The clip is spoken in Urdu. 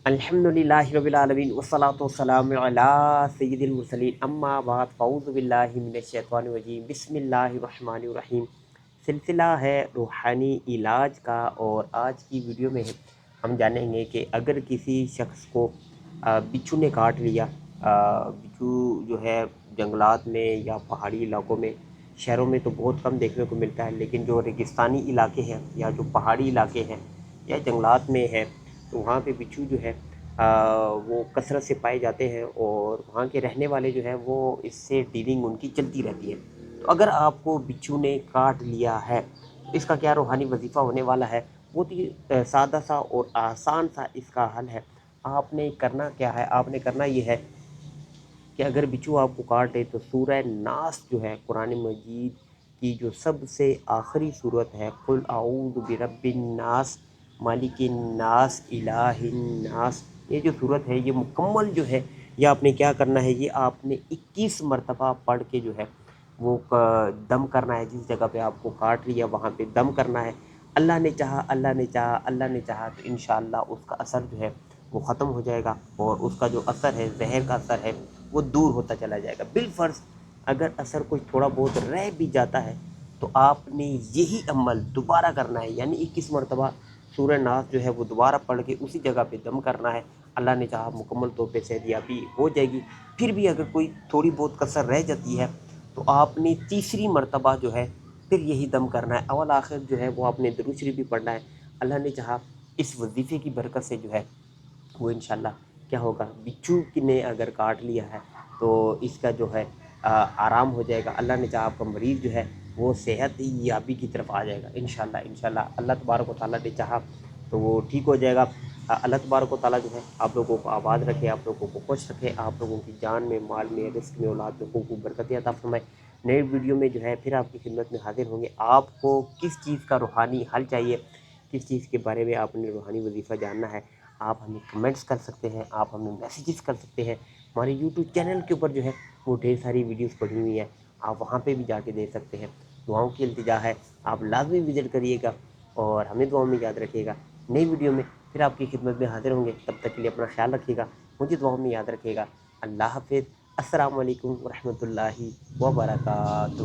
الحمدللہ رب العالمین والصلاۃ والسلام علی سید المرسلین اما بعد فاعوذ باللہ من الشیطان الرجیم بسم اللہ الرحمن الرحیم۔ سلسلہ ہے روحانی علاج کا، اور آج کی ویڈیو میں ہم جانیں گے کہ اگر کسی شخص کو بچھو نے کاٹ لیا، بچھو جو ہے جنگلات میں یا پہاڑی علاقوں میں، شہروں میں تو بہت کم دیکھنے کو ملتا ہے، لیکن جو ریگستانی علاقے ہیں یا جو پہاڑی علاقے ہیں یا جنگلات میں ہے تو وہاں پہ بچھو جو ہے وہ کثرت سے پائے جاتے ہیں، اور وہاں کے رہنے والے جو ہیں وہ اس سے ڈیلنگ ان کی چلتی رہتی ہے۔ تو اگر آپ کو بچھو نے کاٹ لیا ہے تو اس کا کیا روحانی وظیفہ ہونے والا ہے؟ بہت ہی سادہ سا اور آسان سا اس کا حل ہے۔ آپ نے کرنا کیا ہے؟ آپ نے کرنا یہ ہے کہ اگر بچھو آپ کو کاٹے تو سورہ ناس جو ہے قرآن مجید کی جو سب سے آخری صورت ہے، قل اعوذ برب الناس مالک الناس الہ الناس، یہ جو صورت ہے یہ مکمل جو ہے یہ آپ نے کیا کرنا ہے، یہ آپ نے 21 مرتبہ پڑھ کے جو ہے وہ دم کرنا ہے۔ جس جگہ پہ آپ کو کاٹ لیا وہاں پہ دم کرنا ہے۔ اللہ نے چاہا، اللہ نے چاہا، اللہ نے چاہا تو انشاءاللہ اس کا اثر جو ہے وہ ختم ہو جائے گا، اور اس کا جو اثر ہے، زہر کا اثر ہے، وہ دور ہوتا چلا جائے گا۔ بالفرض اگر اثر کچھ تھوڑا بہت رہ بھی جاتا ہے تو آپ نے یہی عمل دوبارہ کرنا ہے، یعنی 21 مرتبہ سورہ ناس جو ہے وہ دوبارہ پڑھ کے اسی جگہ پہ دم کرنا ہے۔ اللہ نے چاہا مکمل طور پہ صحتیابی ہو جائے گی۔ پھر بھی اگر کوئی تھوڑی بہت کسر رہ جاتی ہے تو آپ نے تیسری مرتبہ جو ہے پھر یہی دم کرنا ہے۔ اول آخر جو ہے وہ آپ نے درود شریف بھی پڑھنا ہے۔ اللہ نے چاہا اس وظیفے کی برکت سے جو ہے وہ انشاءاللہ کیا ہوگا، بچھو نے اگر کاٹ لیا ہے تو اس کا جو ہے آرام ہو جائے گا۔ اللہ نے چاہا آپ کا مریض جو ہے وہ صحت یابی کی طرف آ جائے گا انشاءاللہ۔ انشاءاللہ اللہ تبارک و تعالیٰ نے چاہا تو وہ ٹھیک ہو جائے گا۔ اللہ تبارک و تعالیٰ جو ہے آپ لوگوں کو آباد رکھے، آپ لوگوں کو خوش رکھے، آپ لوگوں کی جان میں، مال میں، رزق میں، اولاد میں خوب برکتیں عطا فرمائے۔ نئے ویڈیو میں جو ہے پھر آپ کی خدمت میں حاضر ہوں گے۔ آپ کو کس چیز کا روحانی حل چاہیے، کس چیز کے بارے میں آپ نے روحانی وظیفہ جاننا ہے، آپ ہمیں کمنٹس کر سکتے ہیں، آپ ہمیں میسیجز کر سکتے ہیں۔ ہمارے یوٹیوب چینل کے اوپر جو ہے وہ ڈھیر ساری ویڈیوز پڑی ہوئی ہیں، آپ وہاں پہ بھی جا کے دیکھ سکتے ہیں۔ دعاؤں کی التجا ہے، آپ لازمی وزٹ کریے گا اور ہمیں دعاؤں میں یاد رکھیے گا۔ نئی ویڈیو میں پھر آپ کی خدمت میں حاضر ہوں گے، تب تک کے لیے اپنا خیال رکھیے گا، مجھے دعاؤں میں یاد رکھیے گا۔ اللہ حافظ۔ السلام علیکم ورحمۃ اللہ وبرکاتہ۔